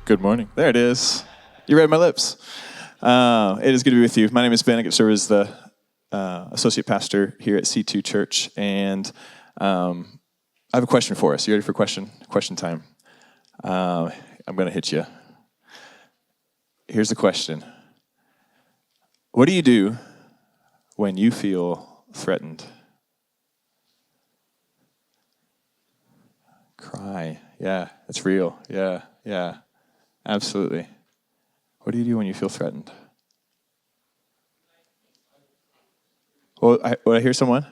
Good morning. There it is. You read my lips. It is good to be with you. My name is Ben. I get to serve as the associate pastor here at C2 Church, and I have a question for us. You ready for question time? I'm going to hit you. Here's the question. What do you do when you feel threatened? Cry. Yeah, it's real. Yeah, absolutely. What do you do when you feel threatened? Well, I hear someone?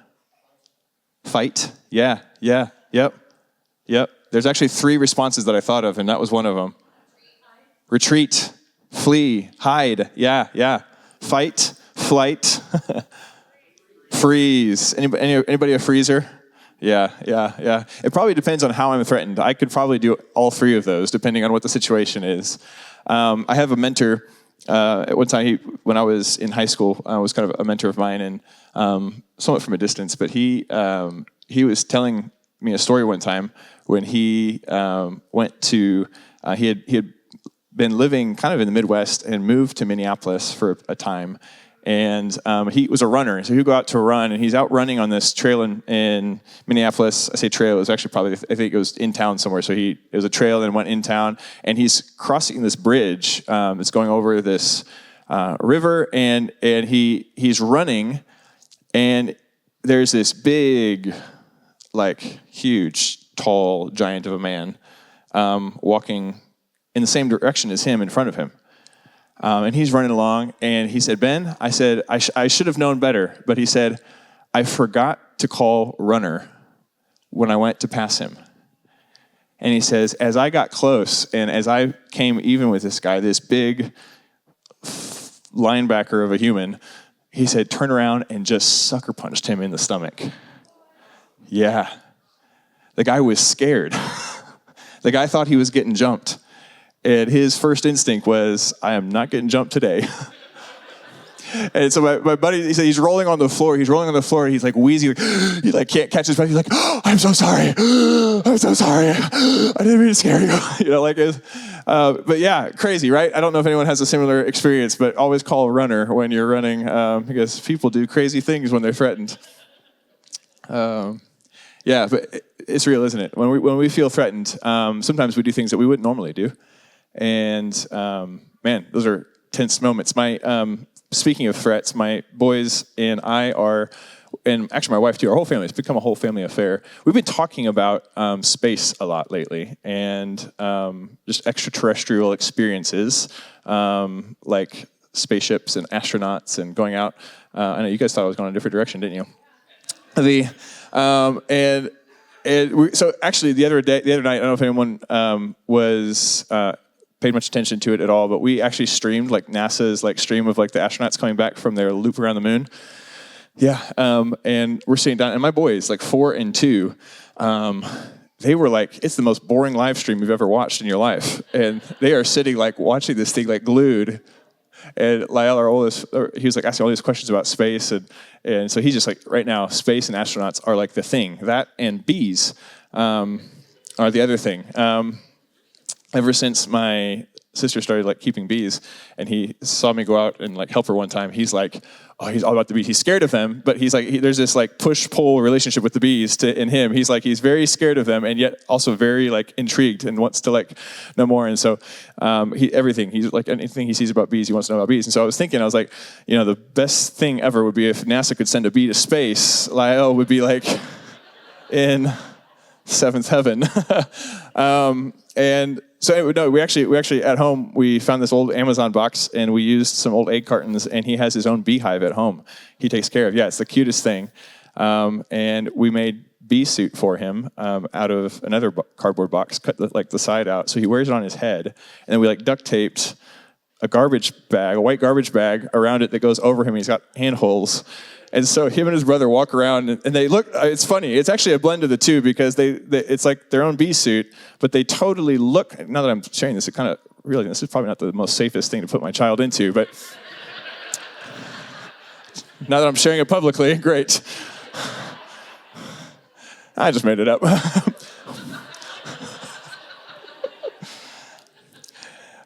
Fight. Yeah, yep. There's actually 3 responses that I thought of, and that was one of them. Retreat, flee, hide. Yeah. Fight, flight, freeze. Anybody a freezer? Yeah. It probably depends on how I'm threatened. I could probably do all 3 of those, depending on what the situation is. I have a mentor. At one time, when I was in high school, was kind of a mentor of mine, and somewhat from a distance. But he was telling me a story one time when he went to. He had been living kind of in the Midwest and moved to Minneapolis for a time. And he was a runner, so he'd go out to run, and he's out running on this trail in Minneapolis. I say trail, it was actually probably, I think it was in town somewhere, so it was a trail and went in town, and he's crossing this bridge that's going over this river, and he's running, and there's this big, like, huge, tall giant of a man walking in the same direction as him in front of him. And he's running along, and he said, Ben, I said, I should have known better. But he said, I forgot to call runner when I went to pass him. And he says, as I got close, and as I came even with this guy, this big linebacker of a human, he said, turn around and just sucker punched him in the stomach. Yeah. The guy was scared. The guy thought he was getting jumped. And his first instinct was, I am not getting jumped today. And so my buddy, he said he's rolling on the floor. And he's like wheezing. He like can't catch his breath. He's like, oh, I'm so sorry. I didn't mean to scare you. But yeah, crazy, right? I don't know if anyone has a similar experience, but always call a runner when you're running because people do crazy things when they're threatened. Yeah, but it's real, isn't it? When we feel threatened, sometimes we do things that we wouldn't normally do. And man, those are tense moments. Speaking of threats, my boys and I are, and actually my wife too, our whole family, it's become a whole family affair. We've been talking about space a lot lately, and just extraterrestrial experiences, like spaceships and astronauts and going out. I know you guys thought I was going in a different direction, didn't you? So actually the other night, I don't know if anyone paid much attention to it at all, but we actually streamed like NASA's like stream of like the astronauts coming back from their loop around the moon. Yeah, and we're sitting down, and my boys, like 4 and 2, they were like, it's the most boring live stream you've ever watched in your life, and they are sitting like watching this thing like glued. And Lyle, our oldest, he was like asking all these questions about space, and so he's just like, right now, space and astronauts are like the thing. That and bees are the other thing. Ever since my sister started like keeping bees, and he saw me go out and like help her one time, he's like, oh, he's all about the bees. He's scared of them, but he's like, there's this like push-pull relationship with the bees in him. He's like, he's very scared of them, and yet also very like intrigued and wants to like know more. And so he's like, anything he sees about bees, he wants to know about bees. And so I was thinking, I was like, the best thing ever would be if NASA could send a bee to space. Lyle would be like in seventh heaven. And so anyway, no, we actually at home, we found this old Amazon box, and we used some old egg cartons, and he has his own beehive at home. He takes care of. Yeah, it's the cutest thing. And we made bee suit for him out of another cardboard box, cut the side out, so he wears it on his head. And then we like duct taped a white garbage bag around it that goes over him. He's got handholds. And so him and his brother walk around, and they look, it's funny, it's actually a blend of the two, because it's like their own bee suit, but they totally look, now that I'm sharing this, this is probably not the most safest thing to put my child into, but now that I'm sharing it publicly, great. I just made it up.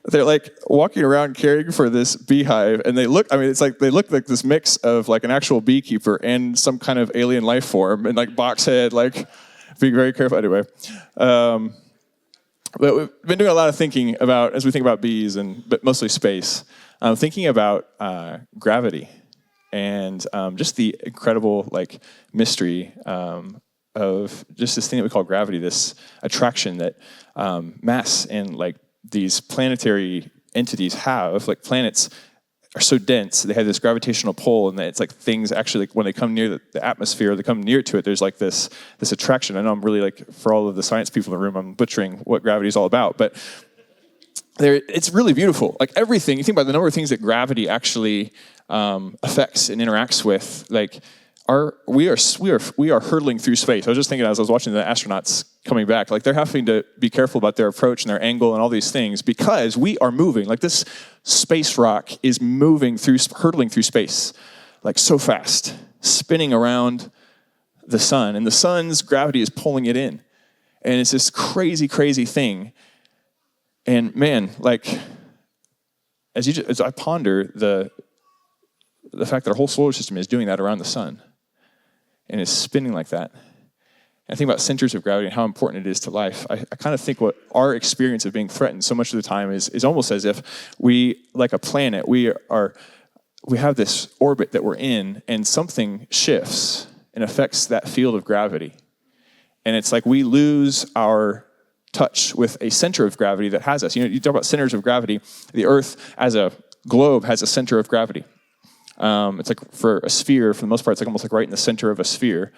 they're like walking around caring for this beehive, and they look like this mix of like an actual beekeeper and some kind of alien life form, and like box head, like being very careful. Anyway, but we've been doing a lot of thinking about, as we think about bees, but mostly space, thinking about gravity and just the incredible like mystery of just this thing that we call gravity, this attraction that mass and like these planetary entities have. Like planets are so dense, they have this gravitational pull, and it's like things actually, like when they come near the atmosphere, they come near to it, there's like this attraction. I know I'm really like, for all of the science people in the room, I'm butchering what gravity is all about, but it's really beautiful. Like everything, you think about the number of things that gravity actually affects and interacts with, like we are hurtling through space. I was just thinking as I was watching the astronauts coming back, like they're having to be careful about their approach and their angle and all these things because we are moving. Like this space rock is moving hurtling through space, like so fast, spinning around the sun, and the sun's gravity is pulling it in, and it's this crazy, crazy thing. And man, like as I ponder the fact that our whole solar system is doing that around the sun, and is spinning like that. And I think about centers of gravity and how important it is to life. I kind of think what our experience of being threatened so much of the time is almost as if we, like a planet, we have this orbit that we're in, and something shifts and affects that field of gravity. And it's like we lose our touch with a center of gravity that has us. You know, you talk about centers of gravity. The Earth as a globe has a center of gravity. It's like for a sphere, for the most part, it's like almost like right in the center of a sphere.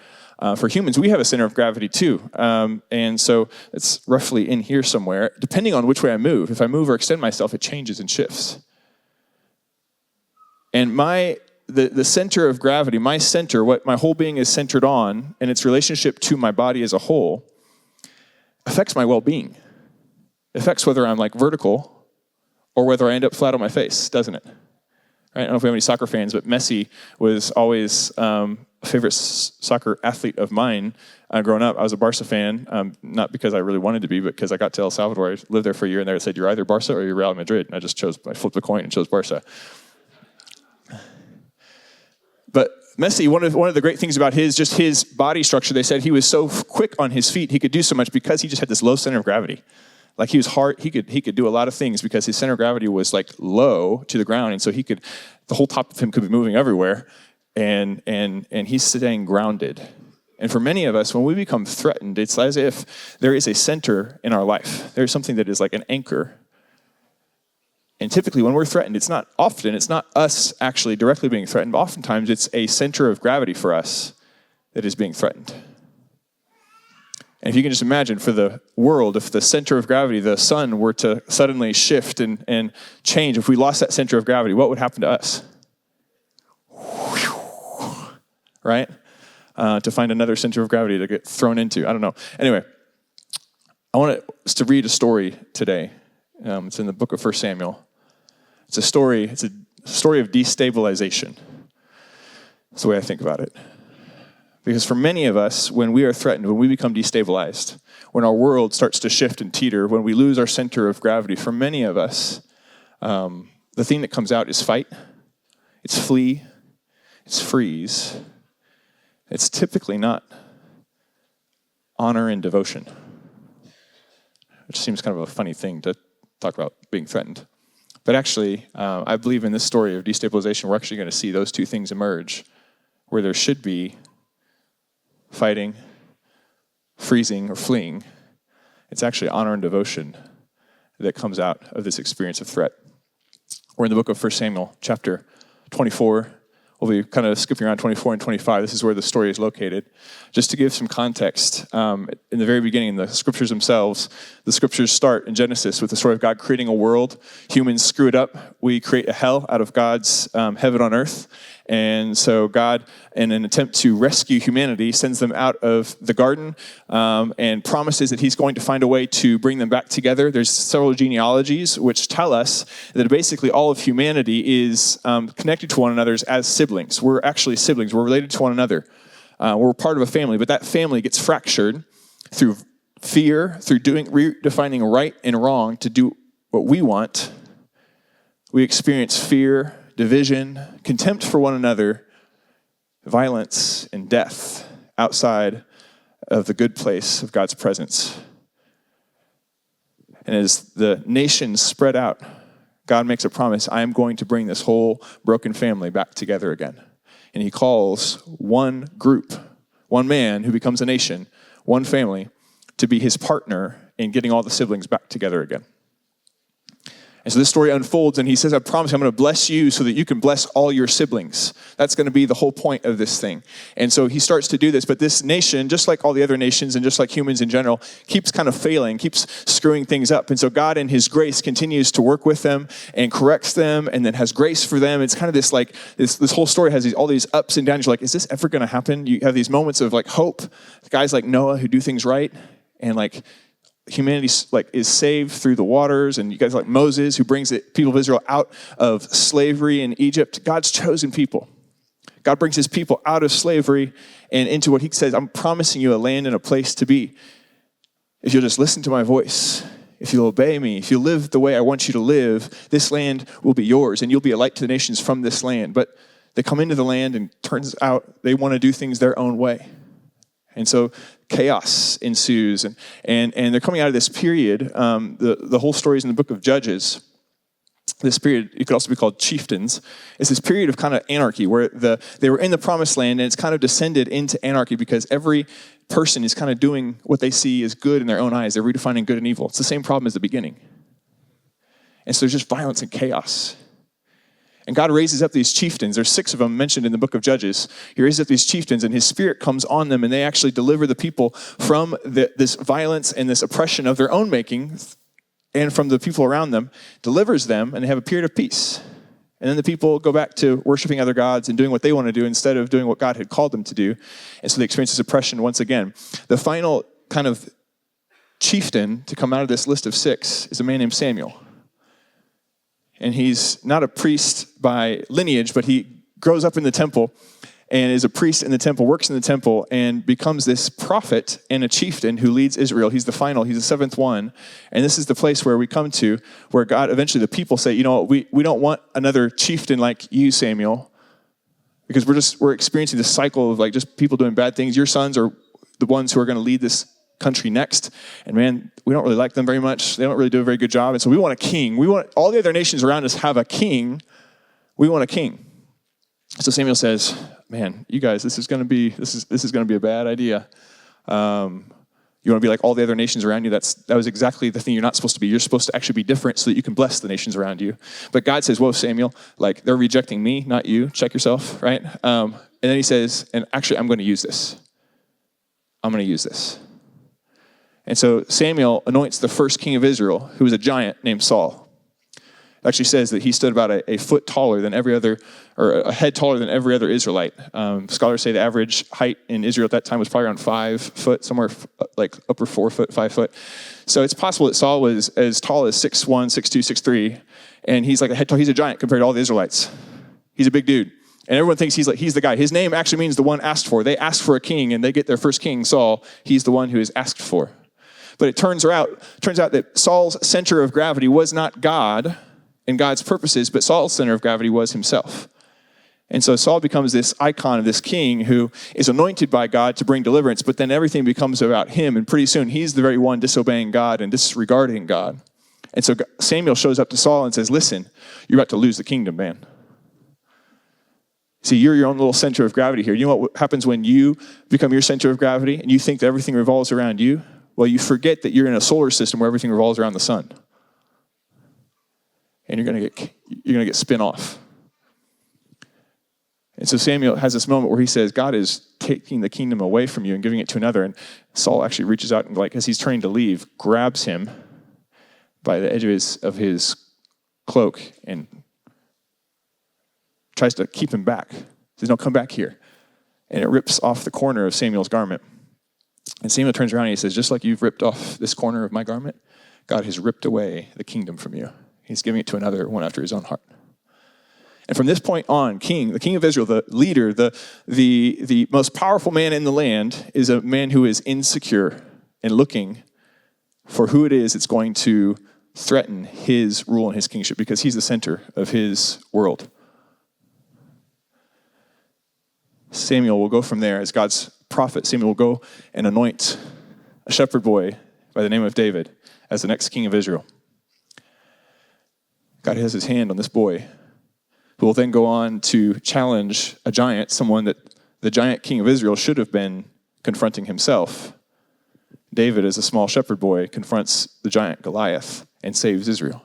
For humans, we have a center of gravity too. And so it's roughly in here somewhere. Depending on which way I move, if I move or extend myself, it changes and shifts. And the center of gravity, my center, what my whole being is centered on, and its relationship to my body as a whole, affects my well-being. It affects whether I'm like vertical or whether I end up flat on my face, doesn't it? Right? I don't know if we have any soccer fans, but Messi was always a favorite soccer athlete of mine growing up. I was a Barca fan, not because I really wanted to be, but because I got to El Salvador. I lived there for a year, and they said, you're either Barca or you're Real Madrid. And I flipped a coin and chose Barca. But Messi, one of the great things about his body structure, they said he was so quick on his feet, he could do so much because he just had this low center of gravity. Like he was hard, he could do a lot of things because his center of gravity was like low to the ground, and so the whole top of him could be moving everywhere, and he's staying grounded. And for many of us, when we become threatened, it's as if there is a center in our life. There's something that is like an anchor. And typically when we're threatened, it's not us actually directly being threatened, but oftentimes it's a center of gravity for us that is being threatened. And if you can just imagine for the world, if the center of gravity, the sun, were to suddenly shift and change, if we lost that center of gravity, what would happen to us? Right? To find another center of gravity to get thrown into. I don't know. Anyway, I want us to read a story today. It's in the book of 1 Samuel. It's a story of destabilization. That's the way I think about it. Because for many of us, when we are threatened, when we become destabilized, when our world starts to shift and teeter, when we lose our center of gravity, for many of us, the thing that comes out is fight, it's flee, it's freeze. It's typically not honor and devotion, which seems kind of a funny thing to talk about being threatened. But actually, I believe in this story of destabilization, we're actually going to see those two things emerge, where there should be fighting, freezing, or fleeing. It's actually honor and devotion that comes out of this experience of threat. We're in the book of 1 Samuel, chapter 24. We'll be kind of skipping around 24 and 25. This is where the story is located. Just to give some context, in the very beginning, in the scriptures themselves, the scriptures start in Genesis with the story of God creating a world. Humans screw it up. We create a hell out of God's heaven on earth. And so God, in an attempt to rescue humanity, sends them out of the garden and promises that he's going to find a way to bring them back together. There's several genealogies which tell us that basically all of humanity is connected to one another as siblings. We're actually siblings. We're related to one another. We're part of a family, but that family gets fractured through fear, through redefining right and wrong to do what we want, we experience fear, division, contempt for one another, violence, and death outside of the good place of God's presence. And as the nations spread out, God makes a promise, I am going to bring this whole broken family back together again. And he calls one group, one man who becomes a nation, one family, to be his partner in getting all the siblings back together again. And so this story unfolds, and he says, I promise you, I'm going to bless you so that you can bless all your siblings. That's going to be the whole point of this thing. And so he starts to do this, but this nation, just like all the other nations and just like humans in general, keeps kind of failing, keeps screwing things up. And so God in his grace continues to work with them and corrects them and then has grace for them. It's kind of this like, this whole story has all these ups and downs. You're like, is this ever going to happen? You have these moments of like hope, guys like Noah who do things right, and like humanity like is saved through the waters, and you guys like Moses who brings the people of Israel out of slavery in Egypt. God's chosen people. God brings his people out of slavery and into what he says, I'm promising you a land and a place to be. If you'll just listen to my voice, if you'll obey me, if you live the way I want you to live, this land will be yours and you'll be a light to the nations from this land. But they come into the land and turns out they want to do things their own way. And so chaos ensues, and they're coming out of this period. The whole story is in the book of Judges. This period, it could also be called chieftains. It's this period of kind of anarchy where they were in the promised land, and it's kind of descended into anarchy because every person is kind of doing what they see as good in their own eyes. They're redefining good and evil. It's the same problem as the beginning. And so there's just violence and chaos. And God raises up these chieftains. There's 6 of them mentioned in the book of Judges. He raises up these chieftains, and his spirit comes on them, and they actually deliver the people from this violence and this oppression of their own making, and from the people around them, delivers them, and they have a period of peace. And then the people go back to worshiping other gods and doing what they want to do instead of doing what God had called them to do. And so they experience this oppression once again. The final kind of chieftain to come out of this list of 6 is a man named Samuel. And he's not a priest by lineage, but he grows up in the temple and is a priest in the temple, works in the temple, and becomes this prophet and a chieftain who leads Israel. He's the final, he's the 7th one. And this is the place where we come to, where God, eventually the people say, you know what, we don't want another chieftain like you, Samuel, because we're experiencing this cycle of like just people doing bad things. Your sons are the ones who are going to lead this country next, and man, we don't really like them very much. They don't really do a very good job, and so we want a king. We want all the other nations around us have a king. We want a king. So Samuel says, "Man, you guys, this is going to be a bad idea. You want to be like all the other nations around you? That was exactly the thing you're not supposed to be. You're supposed to actually be different so that you can bless the nations around you." But God says, "Whoa, Samuel, like they're rejecting me, not you. Check yourself, right?" And then he says, "And actually, I'm going to use this. I'm going to use this." And so Samuel anoints the first king of Israel, who was a giant named Saul. It actually says that he stood about a foot taller than every other, or a head taller than every other Israelite. Scholars say the average height in Israel at that time was probably around 5 foot, somewhere like upper 4 foot, 5 foot. So it's possible that Saul was as tall as 6'1", 6'2", 6'3", and he's like a head tall. He's a giant compared to all the Israelites. He's a big dude. And everyone thinks he's the guy. His name actually means the one asked for. They asked for a king, and they get their first king, Saul. He's the one who is asked for. But it turns out that Saul's center of gravity was not God and God's purposes, but Saul's center of gravity was himself. And so Saul becomes this icon of this king who is anointed by God to bring deliverance, but then everything becomes about him, and pretty soon he's the very one disobeying God and disregarding God. And so Samuel shows up to Saul and says, "Listen, you're about to lose the kingdom, man. See, you're your own little center of gravity here. You know what happens when you become your center of gravity and you think that everything revolves around you? Well, you forget that you're in a solar system where everything revolves around the sun. And you're going to get spin off." And so Samuel has this moment where he says, God is taking the kingdom away from you and giving it to another. And Saul actually reaches out and, like, as he's turning to leave, grabs him by the edge of his cloak and tries to keep him back. He says, "No, come back here." And it rips off the corner of Samuel's garment. And Samuel turns around and he says, "Just like you've ripped off this corner of my garment, God has ripped away the kingdom from you. He's giving it to another one after his own heart." And from this point on, the king of Israel, the leader, the most powerful man in the land, is a man who is insecure and looking for who it is that's going to threaten his rule and his kingship because he's the center of his world. Samuel will go from there as God's prophet. Samuel will go and anoint a shepherd boy by the name of David as the next king of Israel. God has his hand on this boy, who will then go on to challenge a giant, someone that the giant king of Israel should have been confronting himself. David, as a small shepherd boy, confronts the giant Goliath and saves Israel.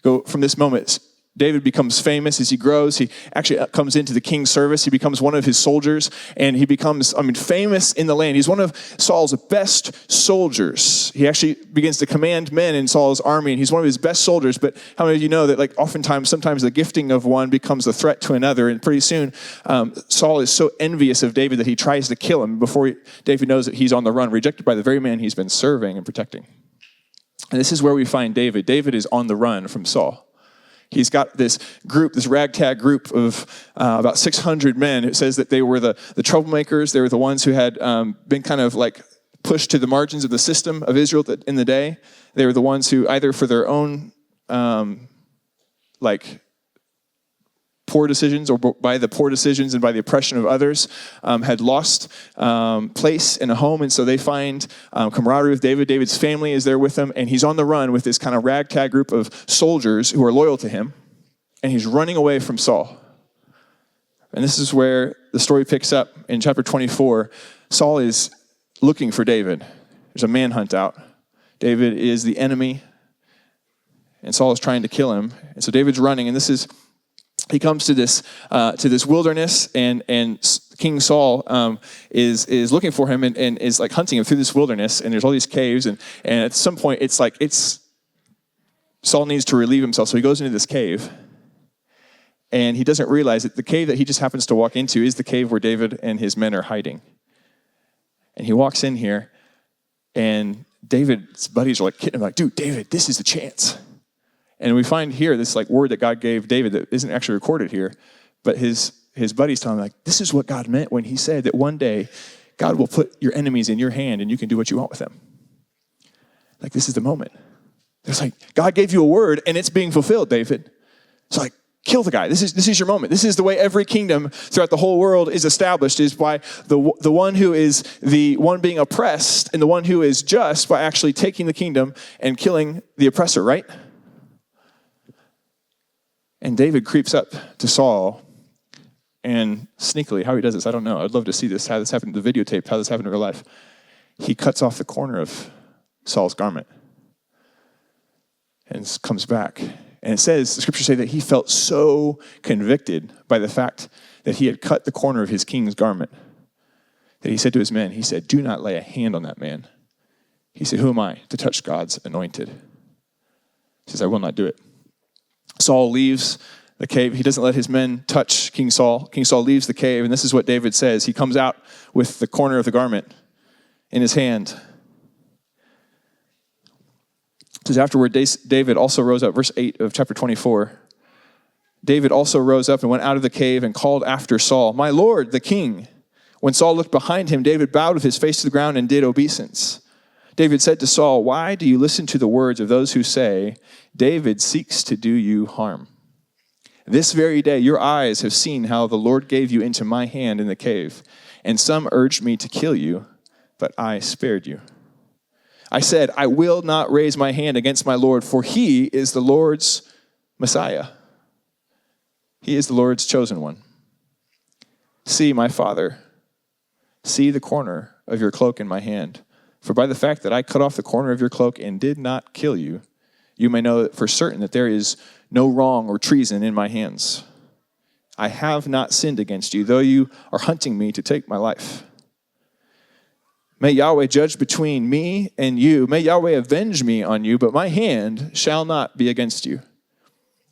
Go from this moment, David becomes famous as he grows. He actually comes into the king's service. He becomes one of his soldiers, and he becomes, famous in the land. He's one of Saul's best soldiers. He actually begins to command men in Saul's army, and he's one of his best soldiers. But how many of you know that, sometimes the gifting of one becomes a threat to another, and pretty soon Saul is so envious of David that he tries to kill him before David knows that he's on the run, rejected by the very man he's been serving and protecting. And this is where we find David. David is on the run from Saul. He's got this group, this ragtag group of about 600 men. It says that they were the troublemakers. They were the ones who had been kind of pushed to the margins of the system of Israel in the day. They were the ones who either for their own poor decisions or by the poor decisions and by the oppression of others had lost place in a home. And so they find camaraderie with David. David's family is there with him, and he's on the run with this kind of ragtag group of soldiers who are loyal to him, and he's running away from Saul. And this is where the story picks up in chapter 24. Saul is looking for David. There's a manhunt out. David is the enemy, and Saul is trying to kill him. And so David's running, and he comes to this wilderness, and King Saul is looking for him and is hunting him through this wilderness. And there's all these caves, and at some point Saul needs to relieve himself, so he goes into this cave, and he doesn't realize that the cave that he just happens to walk into is the cave where David and his men are hiding. And he walks in here, and David's buddies are kidding him, dude, David, this is the chance. And we find here this word that God gave David that isn't actually recorded here, but his buddies tell him this is what God meant when he said that one day God will put your enemies in your hand and you can do what you want with them. This is the moment. It's God gave you a word and it's being fulfilled, David. It's kill the guy. This is your moment. This is the way every kingdom throughout the whole world is established, is by the one who is the one being oppressed and the one who is just by actually taking the kingdom and killing the oppressor, right? And David creeps up to Saul, and sneakily, how he does this, I don't know. I'd love to see this, how this happened, the videotape, how this happened in real life. He cuts off the corner of Saul's garment and comes back. And it says, the scriptures say that he felt so convicted by the fact that he had cut the corner of his king's garment that he said to his men, he said, do not lay a hand on that man. He said, who am I to touch God's anointed? He says, I will not do it. Saul leaves the cave. He doesn't let his men touch King Saul. King Saul leaves the cave, and this is what David says. He comes out with the corner of the garment in his hand. It says, afterward, David also rose up, verse 8 of chapter 24. David also rose up and went out of the cave and called after Saul, my Lord, the king. When Saul looked behind him, David bowed with his face to the ground and did obeisance. David said to Saul, why do you listen to the words of those who say, David seeks to do you harm? This very day your eyes have seen how the Lord gave you into my hand in the cave, and some urged me to kill you, but I spared you. I said, I will not raise my hand against my Lord, for he is the Lord's Messiah. He is the Lord's chosen one. See, my father, see the corner of your cloak in my hand. For by the fact that I cut off the corner of your cloak and did not kill you, you may know for certain that there is no wrong or treason in my hands. I have not sinned against you, though you are hunting me to take my life. May Yahweh judge between me and you. May Yahweh avenge me on you, but my hand shall not be against you.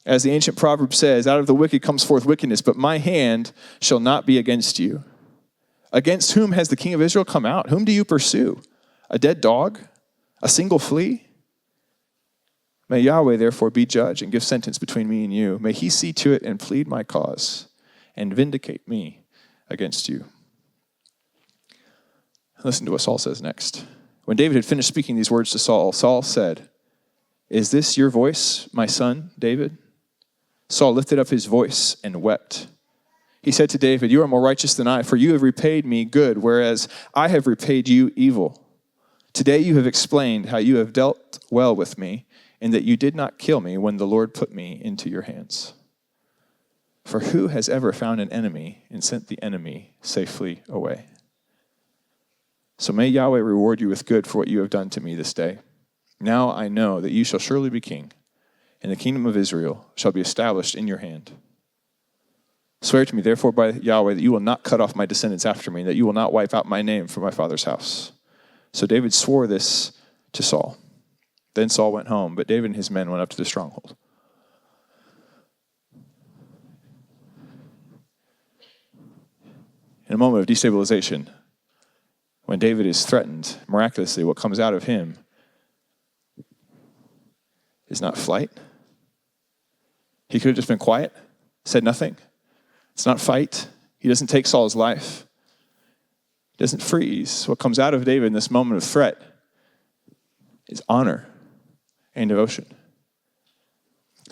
As the ancient proverb says, out of the wicked comes forth wickedness, but my hand shall not be against you. Against whom has the king of Israel come out? Whom do you pursue? A dead dog? A single flea? May Yahweh therefore be judge and give sentence between me and you. May he see to it and plead my cause and vindicate me against you. Listen to what Saul says next. When David had finished speaking these words to Saul, Saul said, "Is this your voice, my son, David?" Saul lifted up his voice and wept. He said to David, "You are more righteous than I, for you have repaid me good, whereas I have repaid you evil. Today you have explained how you have dealt well with me, and that you did not kill me when the Lord put me into your hands. For who has ever found an enemy and sent the enemy safely away? So may Yahweh reward you with good for what you have done to me this day. Now I know that you shall surely be king, and the kingdom of Israel shall be established in your hand. Swear to me, therefore, by Yahweh, that you will not cut off my descendants after me, and that you will not wipe out my name from my father's house." So David swore this to Saul. Then Saul went home, but David and his men went up to the stronghold. In a moment of destabilization, when David is threatened, miraculously, what comes out of him is not flight. He could have just been quiet, said nothing. It's not fight. He doesn't take Saul's life. He doesn't freeze. What comes out of David in this moment of threat is honor and devotion.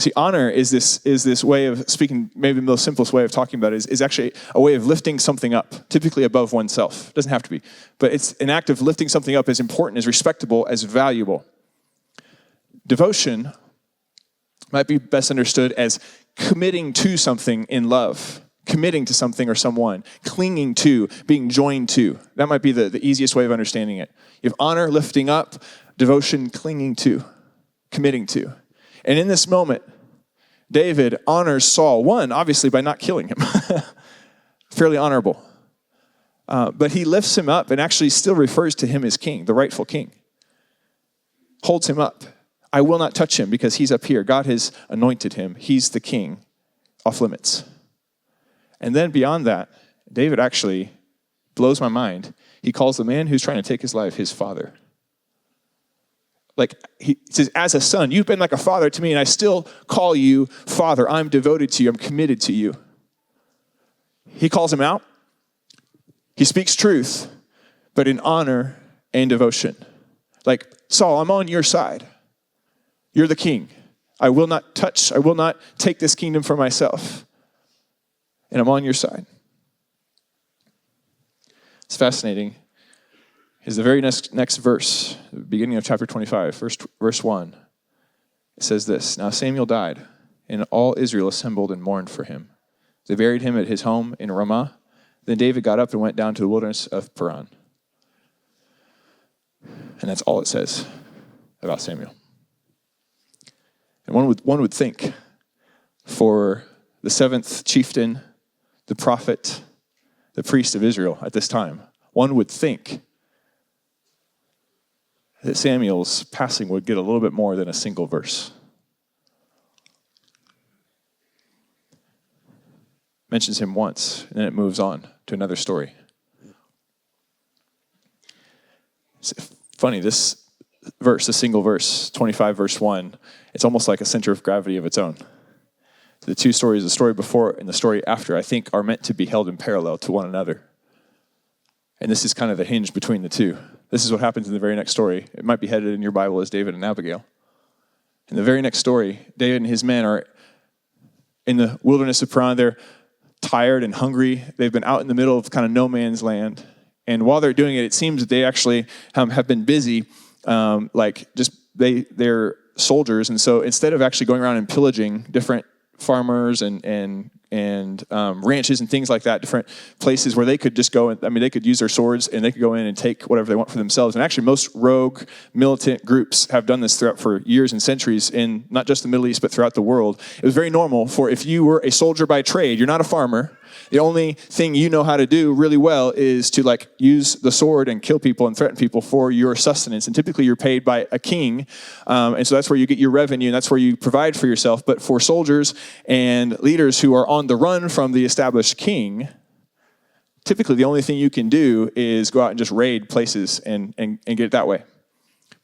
See, honor is this way of speaking, maybe the most simplest way of talking about it is actually a way of lifting something up, typically above oneself. It doesn't have to be. But it's an act of lifting something up as important, as respectable, as valuable. Devotion might be best understood as committing to something in love, committing to something or someone, clinging to, being joined to. That might be the easiest way of understanding it. You have honor, lifting up, devotion, clinging to, committing to. And in this moment, David honors Saul, one, obviously, by not killing him. Fairly honorable. But he lifts him up and actually still refers to him as king, the rightful king. Holds him up. I will not touch him because he's up here. God has anointed him. He's the king, off limits. And then beyond that, David actually blows my mind. He calls the man who's trying to take his life his father. Like, he says, as a son, you've been like a father to me, and I still call you father. I'm devoted to you. I'm committed to you. He calls him out. He speaks truth, but in honor and devotion. Like, Saul, I'm on your side. You're the king. I will not take this kingdom for myself. And I'm on your side. It's fascinating. Is the very next verse, the beginning of chapter 25, verse 1. It says this, "Now Samuel died, and all Israel assembled and mourned for him. They buried him at his home in Ramah. Then David got up and went down to the wilderness of Paran." And that's all it says about Samuel. And one would think for the seventh chieftain, the prophet, the priest of Israel at this time, one would think that Samuel's passing would get a little bit more than a single verse. Mentions him once, and then it moves on to another story. It's funny, this verse, the single verse, 25 verse 1, it's almost like a center of gravity of its own. The two stories, the story before and the story after, I think are meant to be held in parallel to one another. And this is kind of the hinge between the two. This is what happens in the very next story. It might be headed in your Bible as David and Abigail. In the very next story, David and his men are in the wilderness of Paran. They're tired and hungry. They've been out in the middle of kind of no man's land. And while they're doing it, it seems that they actually have been busy, they're soldiers. And so instead of actually going around and pillaging different farmers and ranches and things like that, different places where they could just go and, they could use their swords and they could go in and take whatever they want for themselves. And actually most rogue militant groups have done this for years and centuries in not just the Middle East, but throughout the world. It was very normal for, if you were a soldier by trade, you're not a farmer, the only thing you know how to do really well is to use the sword and kill people and threaten people for your sustenance. And typically you're paid by a king. And so that's where you get your revenue and that's where you provide for yourself. But for soldiers and leaders who are on the run from the established king, typically the only thing you can do is go out and just raid places and get it that way.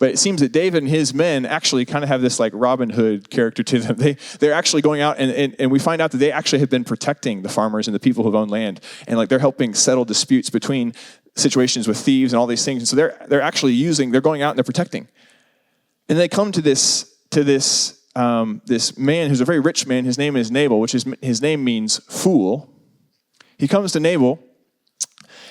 But it seems that David and his men actually kind of have this Robin Hood character to them. They're actually going out and we find out that they actually have been protecting the farmers and the people who've owned land. And they're helping settle disputes between situations with thieves and all these things. And so they're actually they're going out and they're protecting. And they come to this man who's a very rich man. His name is Nabal, his name means fool. He comes to Nabal,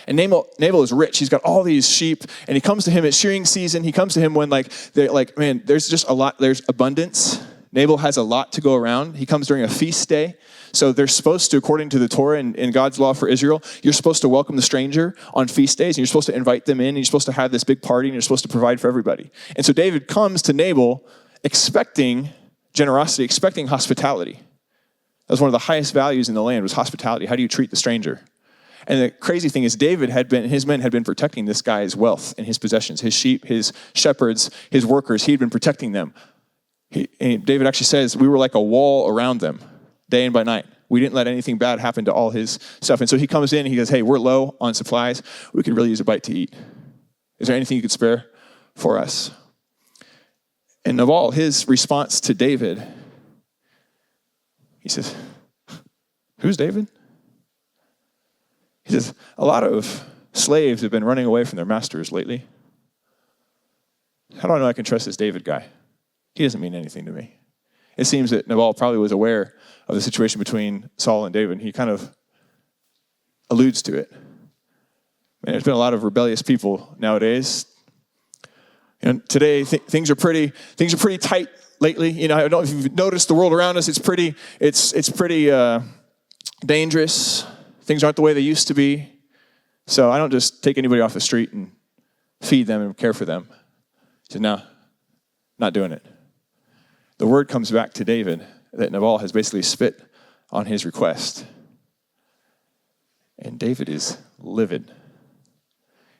and Nabal is rich. He's got all these sheep, and he comes to him at shearing season. He comes to him when there's just a lot, there's abundance. Nabal has a lot to go around. He comes during a feast day. So they're supposed to, according to the Torah and God's law for Israel, you're supposed to welcome the stranger on feast days, and you're supposed to invite them in, and you're supposed to have this big party, and you're supposed to provide for everybody. And so David comes to Nabal expecting generosity, expecting hospitality. That was one of the highest values in the land, was hospitality. How do you treat the stranger? And the crazy thing is his men had been protecting this guy's wealth and his possessions, his sheep, his shepherds, his workers. He had been protecting them. And David actually says, we were like a wall around them, day and by night. We didn't let anything bad happen to all his stuff. And so he comes in and he goes, hey, we're low on supplies. We could really use a bite to eat. Is there anything you could spare for us? And Nabal, his response to David, he says, who's David? He says, a lot of slaves have been running away from their masters lately. How do I know I can trust this David guy? He doesn't mean anything to me. It seems that Nabal probably was aware of the situation between Saul and David. He kind of alludes to it. And there's been a lot of rebellious people nowadays. Today things are pretty tight lately. I don't know if you've noticed the world around us. It's pretty dangerous. Things aren't the way they used to be. So I don't just take anybody off the street and feed them and care for them. He said, no, not doing it. The word comes back to David that Nabal has basically spit on his request. And David is livid.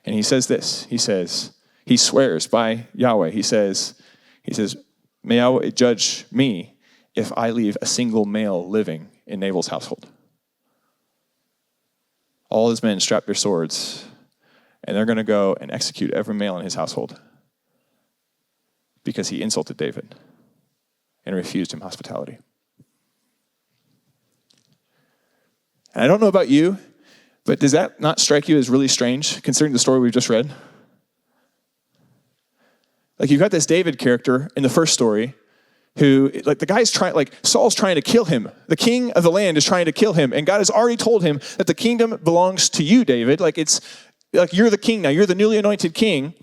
And he says this. He swears by Yahweh. He says, may Yahweh judge me if I leave a single male living in Nabal's household. All his men strap their swords, and they're going to go and execute every male in his household because he insulted David and refused him hospitality. And I don't know about you, but does that not strike you as really strange, considering the story we've just read? Like, you've got this David character in the first story who, Saul's trying to kill him. The king of the land is trying to kill him. And God has already told him that the kingdom belongs to you, David. You're the king now. You're the newly anointed king.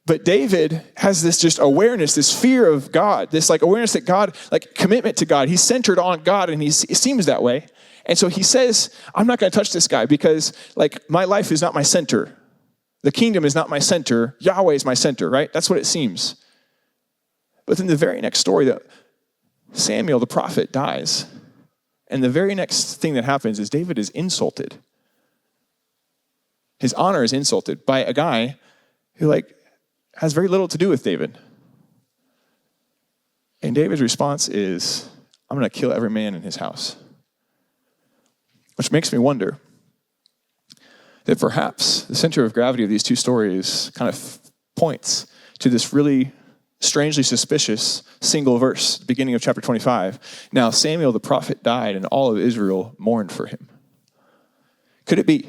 But David has this just awareness, this fear of God, this awareness that God, commitment to God. He's centered on God, and it seems that way. And so he says, I'm not going to touch this guy because my life is not my center. The kingdom is not my center. Yahweh is my center, right? That's what it seems. But then the very next story, Samuel the prophet dies. And the very next thing that happens is David is insulted. His honor is insulted by a guy who has very little to do with David. And David's response is, I'm going to kill every man in his house. Which makes me wonder that perhaps the center of gravity of these two stories kind of points to this really strangely suspicious single verse, beginning of chapter 25. Now Samuel the prophet died, and all of Israel mourned for him. Could it be?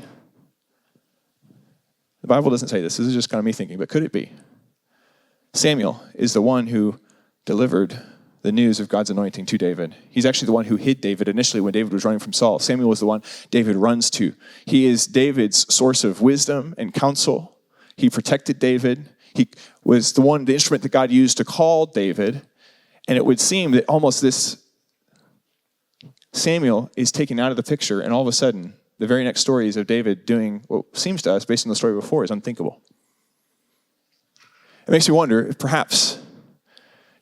The Bible doesn't say this. This is just kind of me thinking, but could it be? Samuel is the one who delivered the news of God's anointing to David. He's actually the one who hid David initially when David was running from Saul. Samuel was the one David runs to. He is David's source of wisdom and counsel. He protected David. He was the instrument that God used to call David. And it would seem that almost this Samuel is taken out of the picture, and all of a sudden, the very next stories of David doing what seems to us, based on the story before, is unthinkable. It makes me wonder if perhaps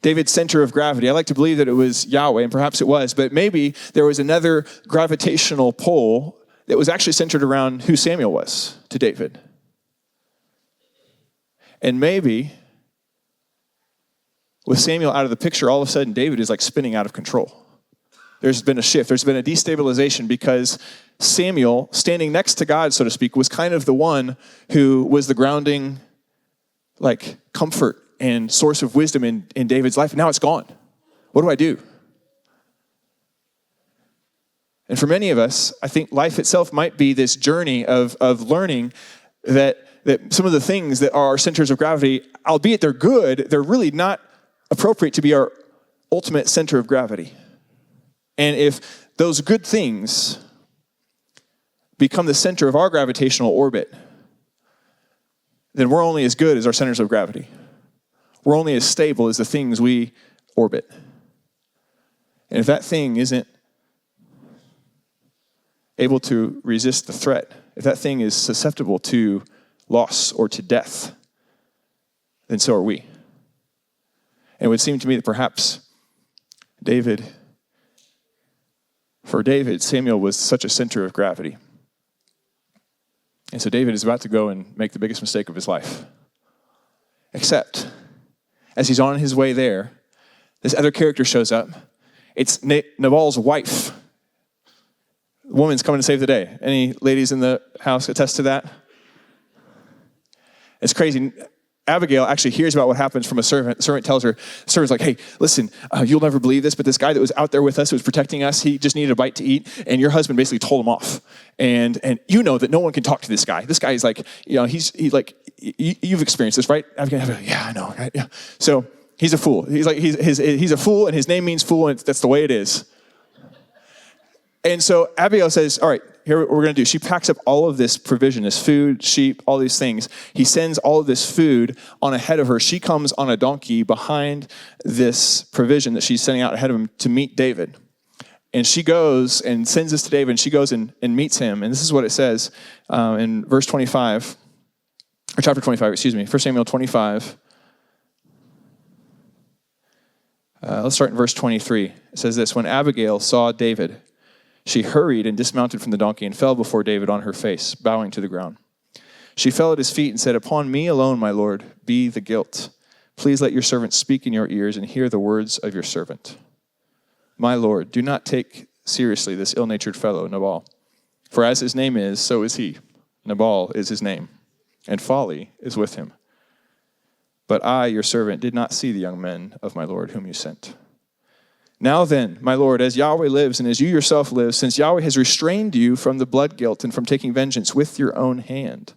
David's center of gravity, I like to believe that it was Yahweh, and perhaps it was, but maybe there was another gravitational pull that was actually centered around who Samuel was to David. And maybe with Samuel out of the picture, all of a sudden David is spinning out of control. There's been a shift. There's been a destabilization because Samuel, standing next to God, so to speak, was kind of the one who was the grounding, comfort and source of wisdom in David's life. And now it's gone. What do I do? And for many of us, I think life itself might be this journey of learning that some of the things that are our centers of gravity, albeit they're good, they're really not appropriate to be our ultimate center of gravity. And if those good things become the center of our gravitational orbit, then we're only as good as our centers of gravity. We're only as stable as the things we orbit. And if that thing isn't able to resist the threat, if that thing is susceptible to loss or to death, then so are we. And it would seem to me that perhaps for David, Samuel was such a center of gravity. And so David is about to go and make the biggest mistake of his life. Except, as he's on his way there, this other character shows up. It's Nabal's wife. The woman's coming to save the day. Any ladies in the house attest to that? It's crazy. Abigail actually hears about what happens from a servant. The servant tells her, the servant's like, hey, listen, you'll never believe this, but this guy that was out there with us, who was protecting us, he just needed a bite to eat, and your husband basically told him off. And you know that no one can talk to this guy. This guy is like, he's like, you've experienced this, right? Abigail, yeah, I know, right? Yeah. So he's a fool. He's a fool, and his name means fool, and that's the way it is. And so Abigail says, all right, here what we're going to do. She packs up all of this provision, this food, sheep, all these things. He sends all of this food on ahead of her. She comes on a donkey behind this provision that she's sending out ahead of him to meet David. And she goes and sends this to David, and she goes and meets him. And this is what it says in verse 25, or chapter 25, 1 Samuel 25. Let's start in verse 23. It says this: when Abigail saw David, she hurried and dismounted from the donkey and fell before David on her face, bowing to the ground. She fell at his feet and said, upon me alone, my Lord, be the guilt. Please let your servant speak in your ears and hear the words of your servant. My Lord, do not take seriously this ill-natured fellow, Nabal. For as his name is, so is he. Nabal is his name, and folly is with him. But I, your servant, did not see the young men of my Lord whom you sent. Now then, my Lord, as Yahweh lives and as you yourself live, since Yahweh has restrained you from the blood guilt and from taking vengeance with your own hand,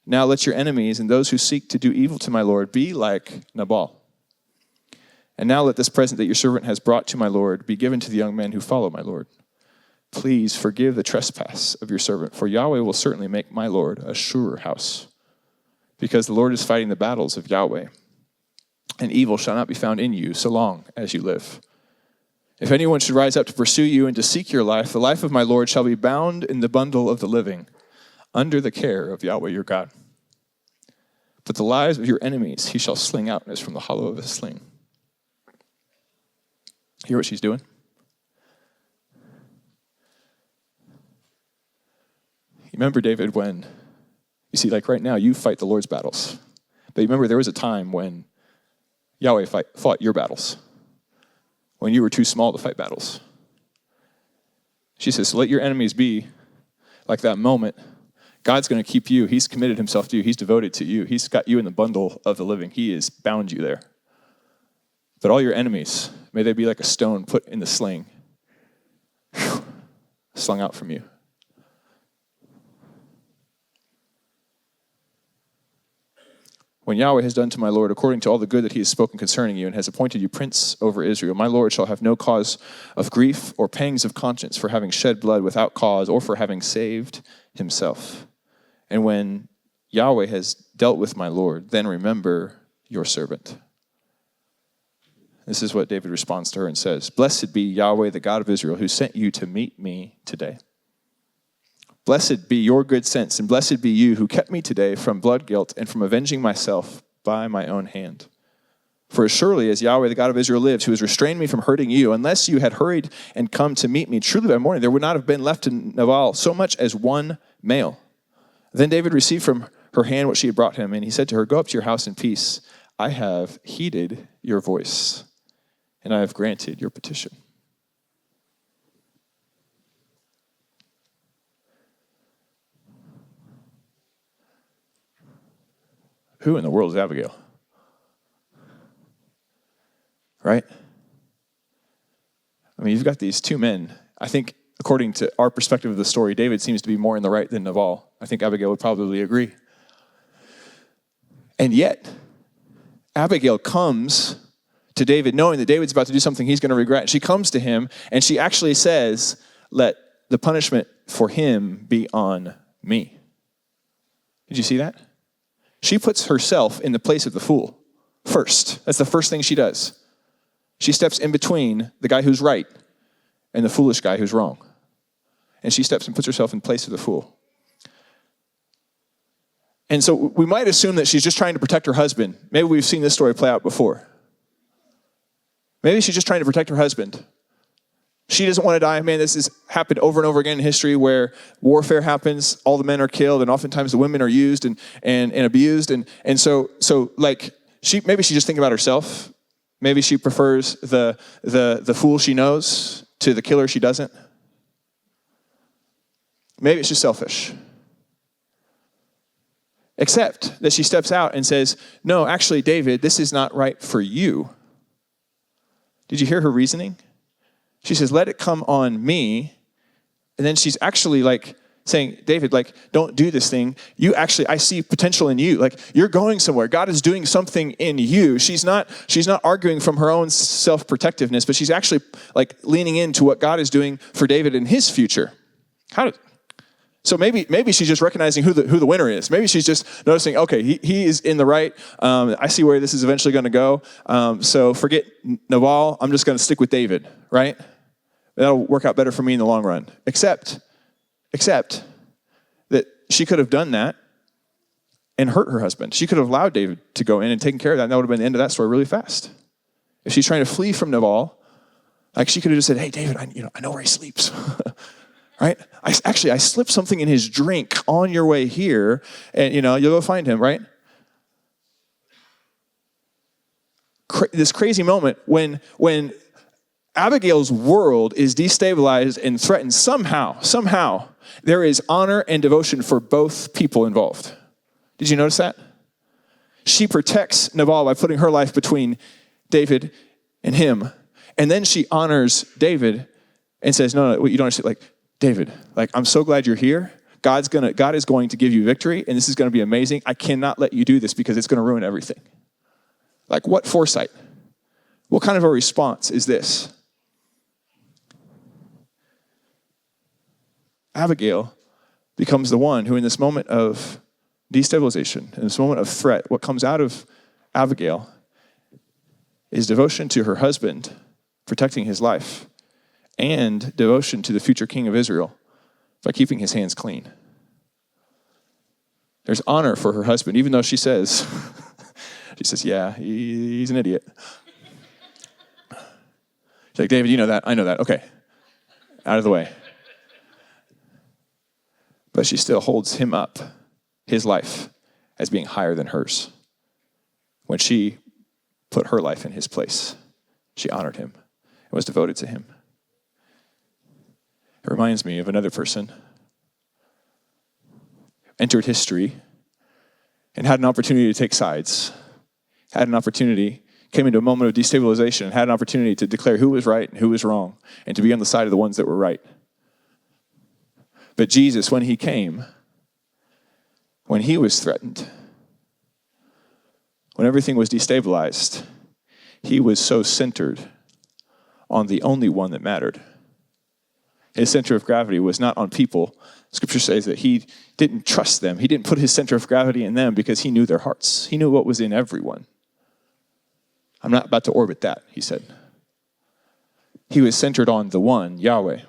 now let your enemies and those who seek to do evil to my Lord be like Nabal. And now let this present that your servant has brought to my Lord be given to the young men who follow my Lord. Please forgive the trespass of your servant, for Yahweh will certainly make my Lord a surer house, because the Lord is fighting the battles of Yahweh, and evil shall not be found in you so long as you live. If anyone should rise up to pursue you and to seek your life, the life of my Lord shall be bound in the bundle of the living, under the care of Yahweh your God. But the lives of your enemies he shall sling out as from the hollow of a sling. Hear what she's doing? You remember, David, when, you see, like right now, you fight the Lord's battles. But you remember there was a time when Yahweh fought your battles, when you were too small to fight battles. She says, so let your enemies be like that moment. God's going to keep you. He's committed himself to you. He's devoted to you. He's got you in the bundle of the living. He has bound you there. But all your enemies, may they be like a stone put in the sling, slung out from you. When Yahweh has done to my Lord according to all the good that he has spoken concerning you and has appointed you prince over Israel, my Lord shall have no cause of grief or pangs of conscience for having shed blood without cause or for having saved himself. And when Yahweh has dealt with my Lord, then remember your servant. This is what David responds to her and says, blessed be Yahweh, the God of Israel, who sent you to meet me today. Blessed be your good sense, and blessed be you who kept me today from blood guilt and from avenging myself by my own hand. For as surely as Yahweh, the God of Israel, lives, who has restrained me from hurting you, unless you had hurried and come to meet me, truly by morning there would not have been left in Nabal so much as one male. Then David received from her hand what she had brought him, and he said to her, go up to your house in peace. I have heeded your voice, and I have granted your petition. Who in the world is Abigail? Right? I mean, you've got these two men. I think, according to our perspective of the story, David seems to be more in the right than Nabal. I think Abigail would probably agree. And yet, Abigail comes to David knowing that David's about to do something he's going to regret. She comes to him and she actually says, let the punishment for him be on me. Did you see that? She puts herself in the place of the fool first. That's the first thing she does. She steps in between the guy who's right and the foolish guy who's wrong. And she steps and puts herself in place of the fool. And so we might assume that she's just trying to protect her husband. Maybe we've seen this story play out before. Maybe she's just trying to protect her husband. She doesn't want to die. Man, this has happened over and over again in history where warfare happens, all the men are killed, and oftentimes the women are used and abused. And so maybe she's just thinking about herself. Maybe she prefers the fool she knows to the killer she doesn't. Maybe it's just selfish. Except that she steps out and says, no, actually, David, this is not right for you. Did you hear her reasoning? She says, let it come on me. And then she's actually saying, David, don't do this thing. You actually, I see potential in you. You're going somewhere. God is doing something in you. She's not arguing from her own self-protectiveness, but she's actually leaning into what God is doing for David in his future. So maybe she's just recognizing who the winner is. Maybe she's just noticing, okay, he is in the right. I see where this is eventually going to go. So forget Nabal. I'm just going to stick with David, right? That'll work out better for me in the long run. Except that she could have done that and hurt her husband. She could have allowed David to go in and taken care of that, and that would have been the end of that story really fast. If she's trying to flee from Nabal, she could have just said, hey, David, I know where he sleeps. Right? I slipped something in his drink on your way here, and you'll go find him, right? This crazy moment when Abigail's world is destabilized and threatened, somehow there is honor and devotion for both people involved. Did you notice that? She protects Nabal by putting her life between David and him, and then she honors David and says, no, you don't understand. David, I'm so glad you're here. God is going to give you victory, and this is going to be amazing. I cannot let you do this because it's going to ruin everything. What foresight? What kind of a response is this? Abigail becomes the one who, in this moment of destabilization, in this moment of threat, what comes out of Abigail is devotion to her husband, protecting his life, and devotion to the future king of Israel by keeping his hands clean. There's honor for her husband, even though she says, yeah, he's an idiot. She's like, David, you know that, I know that, okay, out of the way. But she still holds him up, his life, as being higher than hers. When she put her life in his place, she honored him and was devoted to him. It reminds me of another person entered history and had an opportunity to take sides, came into a moment of destabilization, and had an opportunity to declare who was right and who was wrong, and to be on the side of the ones that were right. But Jesus, when he came, when he was threatened, when everything was destabilized, he was so centered on the only one that mattered. His center of gravity was not on people. Scripture says that he didn't trust them. He didn't put his center of gravity in them because he knew their hearts. He knew what was in everyone. I'm not about to orbit that, he said. He was centered on the one, Yahweh.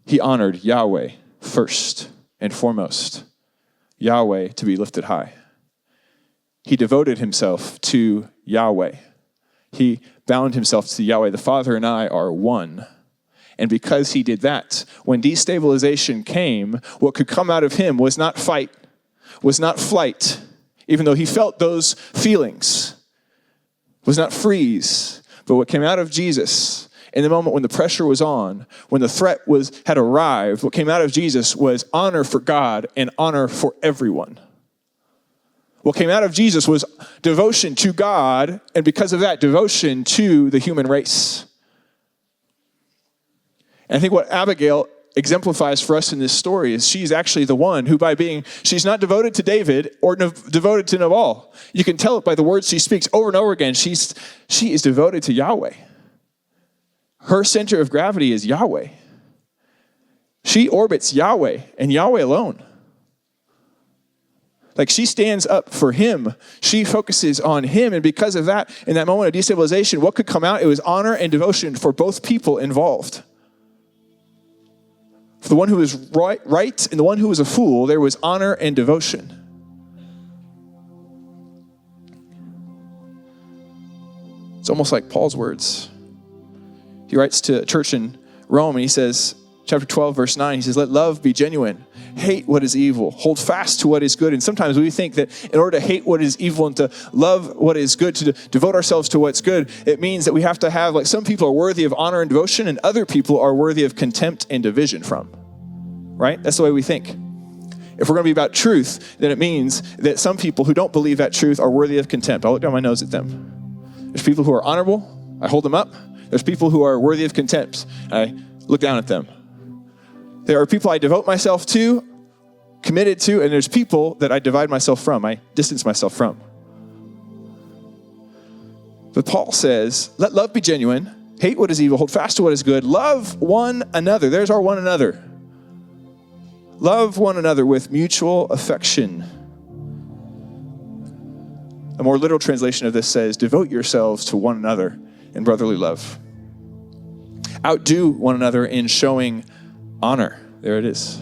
He honored Yahweh first and foremost. Yahweh to be lifted high. He devoted himself to Yahweh. He bound himself to Yahweh. The Father and I are one. And because he did that, when destabilization came, what could come out of him was not fight, was not flight, even though he felt those feelings, was not freeze. But what came out of Jesus in the moment when the pressure was on, when the threat had arrived, what came out of Jesus was honor for God and honor for everyone. What came out of Jesus was devotion to God, and because of that, devotion to the human race. And I think what Abigail exemplifies for us in this story is she's actually the one who she's not devoted to David or devoted to Nabal. You can tell it by the words she speaks over and over again. She is devoted to Yahweh. Her center of gravity is Yahweh. She orbits Yahweh and Yahweh alone. Like she stands up for him. She focuses on him. And because of that, in that moment of destabilization, what could come out? It was honor and devotion for both people involved. For the one who was right and the one who was a fool, there was honor and devotion. It's almost like Paul's words. He writes to a church in Rome and he says, chapter 12, verse 9, he says, let love be genuine. Hate what is evil. Hold fast to what is good. And sometimes we think that in order to hate what is evil and to love what is good, to devote ourselves to what's good, it means that we have to have, like, some people are worthy of honor and devotion and other people are worthy of contempt and division from. Right? That's the way we think. If we're going to be about truth, then it means that some people who don't believe that truth are worthy of contempt. I'll look down my nose at them. There's people who are honorable. I hold them up. There's people who are worthy of contempt. I look down at them. There are people I devote myself to, committed to, and there's people that I divide myself from, I distance myself from. But Paul says, let love be genuine, hate what is evil, hold fast to what is good, love one another. There's our one another. Love one another with mutual affection. A more literal translation of this says, devote yourselves to one another in brotherly love. Outdo one another in showing honor. There it is.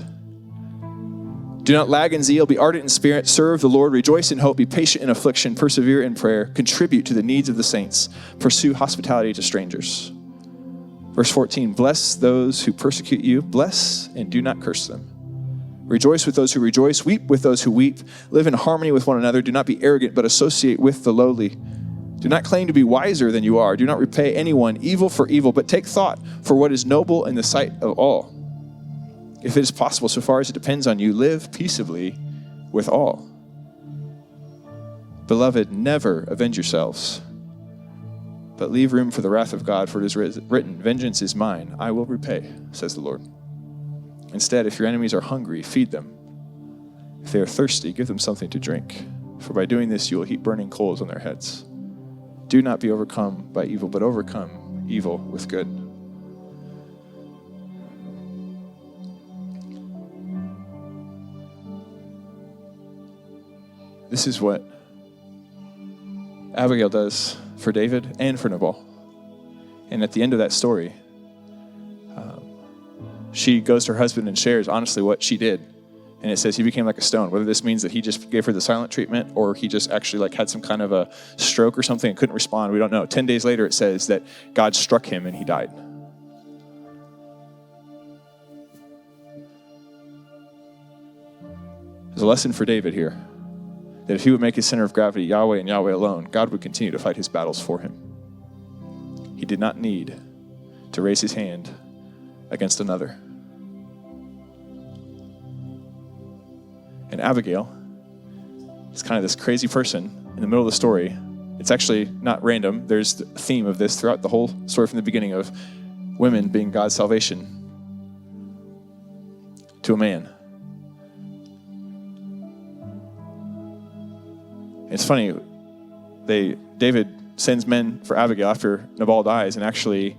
Do not lag in zeal. Be ardent in spirit. Serve the Lord. Rejoice in hope. Be patient in affliction. Persevere in prayer. Contribute to the needs of the saints. Pursue hospitality to strangers. Verse 14, bless those who persecute you. Bless and do not curse them. Rejoice with those who rejoice. Weep with those who weep. Live in harmony with one another. Do not be arrogant, but associate with the lowly. Do not claim to be wiser than you are. Do not repay anyone evil for evil, but take thought for what is noble in the sight of all. If it is possible, so far as it depends on you, live peaceably with all. Beloved, never avenge yourselves, but leave room for the wrath of God, for it is written, vengeance is mine, I will repay, says the Lord. Instead, if your enemies are hungry, feed them. If they are thirsty, give them something to drink, for by doing this you will heap burning coals on their heads. Do not be overcome by evil, but overcome evil with good. This is what Abigail does for David and for Nabal. And at the end of that story, she goes to her husband and shares honestly what she did. And it says he became like a stone. Whether this means that he just gave her the silent treatment or he just actually had some kind of a stroke or something and couldn't respond, we don't know. 10 days later, it says that God struck him and he died. There's a lesson for David here, that if he would make his center of gravity Yahweh and Yahweh alone, God would continue to fight his battles for him. He did not need to raise his hand against another. And Abigail is kind of this crazy person in the middle of the story. It's actually not random. There's a theme of this throughout the whole story from the beginning of women being God's salvation to a man. It's funny, David sends men for Abigail after Nabal dies and actually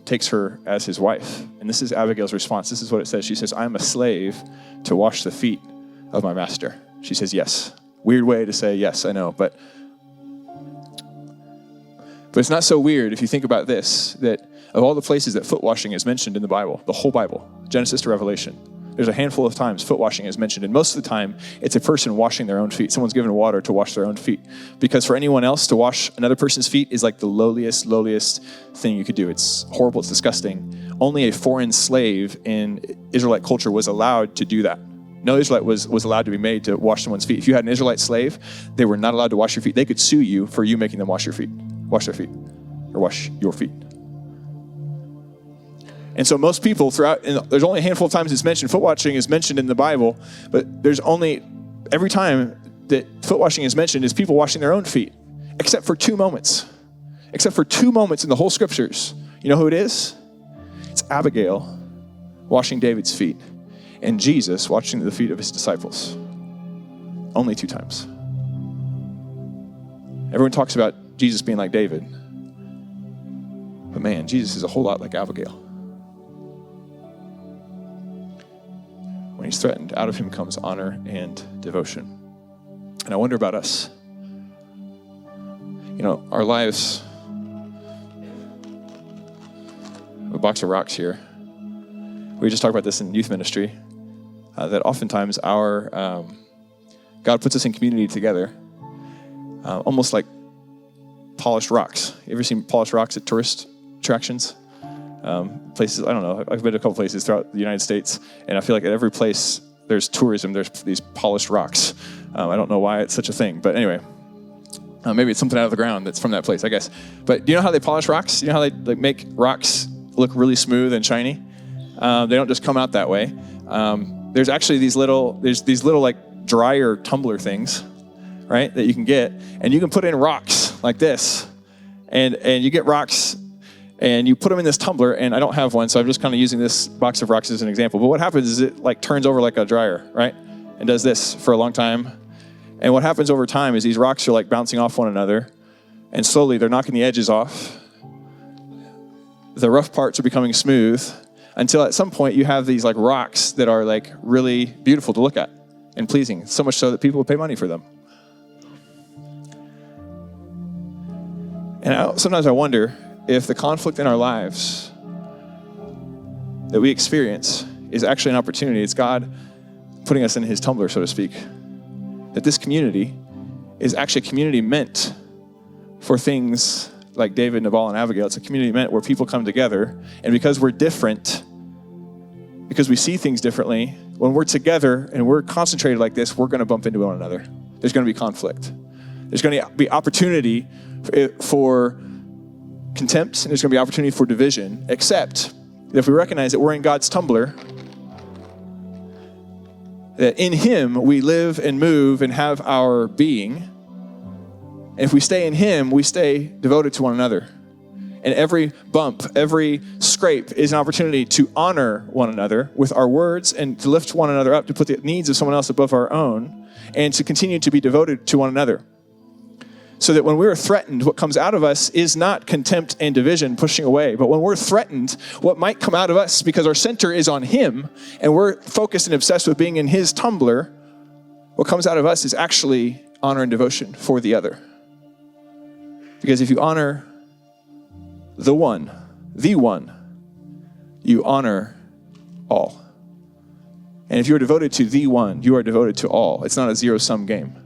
takes her as his wife. And this is Abigail's response. This is what it says. She says, I am a slave to wash the feet of my master. She says yes. Weird way to say yes, I know, but it's not so weird if you think about this, that of all the places that foot washing is mentioned in the Bible, the whole Bible, Genesis to Revelation, there's a handful of times foot washing is mentioned, and most of the time it's a person washing their own feet. Someone's given water to wash their own feet, because for anyone else to wash another person's feet is like the lowliest thing you could do. It's horrible, it's disgusting. Only a foreign slave in Israelite culture was allowed to do that. No Israelite was allowed to be made to wash someone's feet. If you had an Israelite slave, they were not allowed to wash your feet. They could sue you for you making them wash their feet, or wash your feet. And so most people there's only a handful of times it's mentioned, foot washing is mentioned in the Bible, but there's only, every time that foot washing is mentioned is people washing their own feet, except for two moments. Except for two moments in the whole scriptures. You know who it is? It's Abigail washing David's feet, and Jesus washing the feet of his disciples. Only 2 times. Everyone talks about Jesus being like David. But man, Jesus is a whole lot like Abigail. When he's threatened, out of him comes honor and devotion. And I wonder about us. You know, our lives, a box of rocks here. We just talked about this in youth ministry, that oftentimes God puts us in community together, almost like polished rocks. You ever seen polished rocks at tourist attractions? Places, I don't know, I've been to a couple places throughout the United States, and I feel like at every place there's tourism, there's these polished rocks. I don't know why it's such a thing, but anyway, maybe it's something out of the ground that's from that place, I guess. But do you know how they polish rocks? You know how they make rocks look really smooth and shiny? They don't just come out that way. There's actually these little like dryer tumbler things, right, that you can get, and you can put in rocks like this, and you get rocks, and you put them in this tumbler, and I don't have one, so I'm just kind of using this box of rocks as an example. But what happens is it like turns over like a dryer, right, and does this for a long time. And what happens over time is these rocks are like bouncing off one another, and slowly they're knocking the edges off. The rough parts are becoming smooth, until at some point you have these like rocks that are like really beautiful to look at and pleasing, so much so that people will pay money for them. And sometimes I wonder if the conflict in our lives that we experience is actually an opportunity. It's God putting us in his tumbler, so to speak. That this community is actually a community meant for things like David, Nabal, and Abigail. It's a community meant where people come together, and because we're different, because we see things differently, when we're together and we're concentrated like this, we're going to bump into one another. There's going to be conflict. There's going to be opportunity for contempt, and there's going to be opportunity for division, except that if we recognize that we're in God's tumbler, that in him we live and move and have our being. And if we stay in him, we stay devoted to one another. And every bump, every scrape is an opportunity to honor one another with our words and to lift one another up, to put the needs of someone else above our own, and to continue to be devoted to one another. So that when we're threatened, what comes out of us is not contempt and division pushing away. But when we're threatened, what might come out of us, because our center is on him, and we're focused and obsessed with being in his tumbler, what comes out of us is actually honor and devotion for the other. Because if you honor the one, you honor all. And if you're devoted to the one, you are devoted to all. It's not a zero-sum game.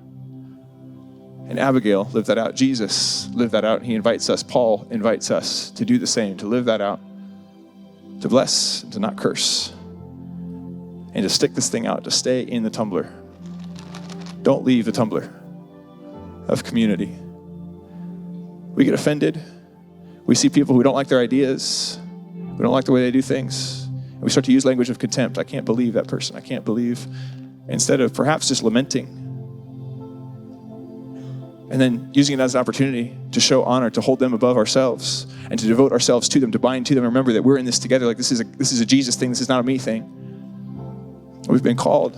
And Abigail lived that out. Jesus lived that out. He invites us. Paul invites us to do the same, to live that out, to bless and to not curse, and to stick this thing out, to stay in the tumbler. Don't leave the tumbler of community. We get offended. We see people who don't like their ideas. We don't like the way they do things. And we start to use language of contempt. I can't believe that person. I can't believe. Instead of perhaps just lamenting, and then using it as an opportunity to show honor, to hold them above ourselves, and to devote ourselves to them, to bind to them. Remember that we're in this together. Like this is a Jesus thing. This is not a me thing. We've been called.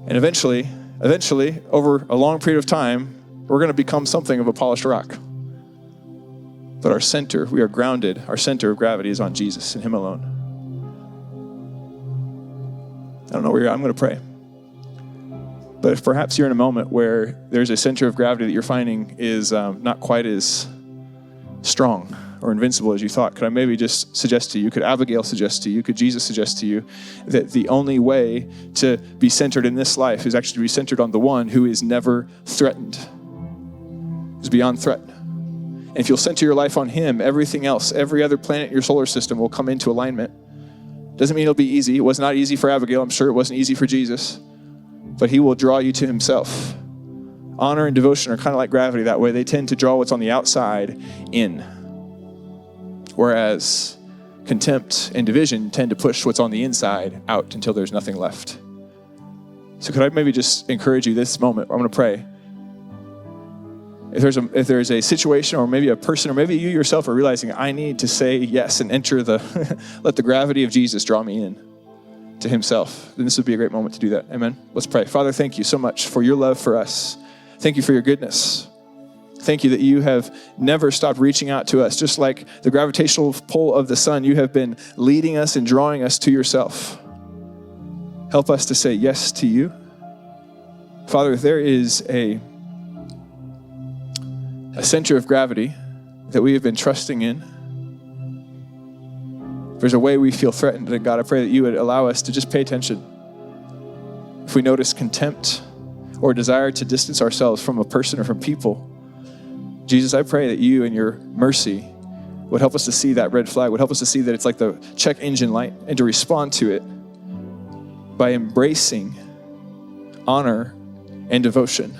And eventually, over a long period of time, we're going to become something of a polished rock. But our center, we are grounded. Our center of gravity is on Jesus and him alone. I don't know where you're at. I'm going to pray. But if perhaps you're in a moment where there's a center of gravity that you're finding is not quite as strong or invincible as you thought, could I maybe just suggest to you, could Abigail suggest to you, could Jesus suggest to you that the only way to be centered in this life is actually to be centered on the one who is never threatened, who's beyond threat. And if you'll center your life on him, everything else, every other planet in your solar system will come into alignment. Doesn't mean it'll be easy. It was not easy for Abigail. I'm sure it wasn't easy for Jesus. But he will draw you to himself. Honor and devotion are kind of like gravity that way. They tend to draw what's on the outside in. Whereas contempt and division tend to push what's on the inside out until there's nothing left. So could I maybe just encourage you this moment? I'm going to pray. If there's a situation or maybe a person or maybe you yourself are realizing I need to say yes and enter let the gravity of Jesus draw me in. to himself, then this would be a great moment to do that. Amen. Let's pray. Father, thank you so much for your love for us. Thank you for your goodness. Thank you that you have never stopped reaching out to us. Just like the gravitational pull of the sun, you have been leading us and drawing us to yourself. Help us to say yes to you. Father, if there is a center of gravity that we have been trusting in, if there's a way we feel threatened, then God, I pray that you would allow us to just pay attention. If we notice contempt or desire to distance ourselves from a person or from people, Jesus, I pray that you in your mercy would help us to see that red flag, would help us to see that it's like the check engine light, and to respond to it by embracing honor and devotion,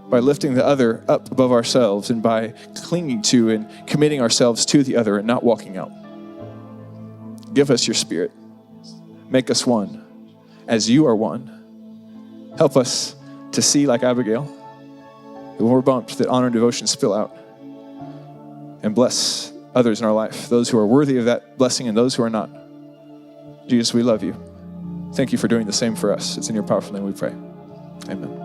by lifting the other up above ourselves, and by clinging to and committing ourselves to the other and not walking out. Give us your spirit. Make us one as you are one. Help us to see like Abigail, that when we're bumped, that honor and devotion spill out. And bless others in our life, those who are worthy of that blessing and those who are not. Jesus, we love you. Thank you for doing the same for us. It's in your powerful name we pray. Amen.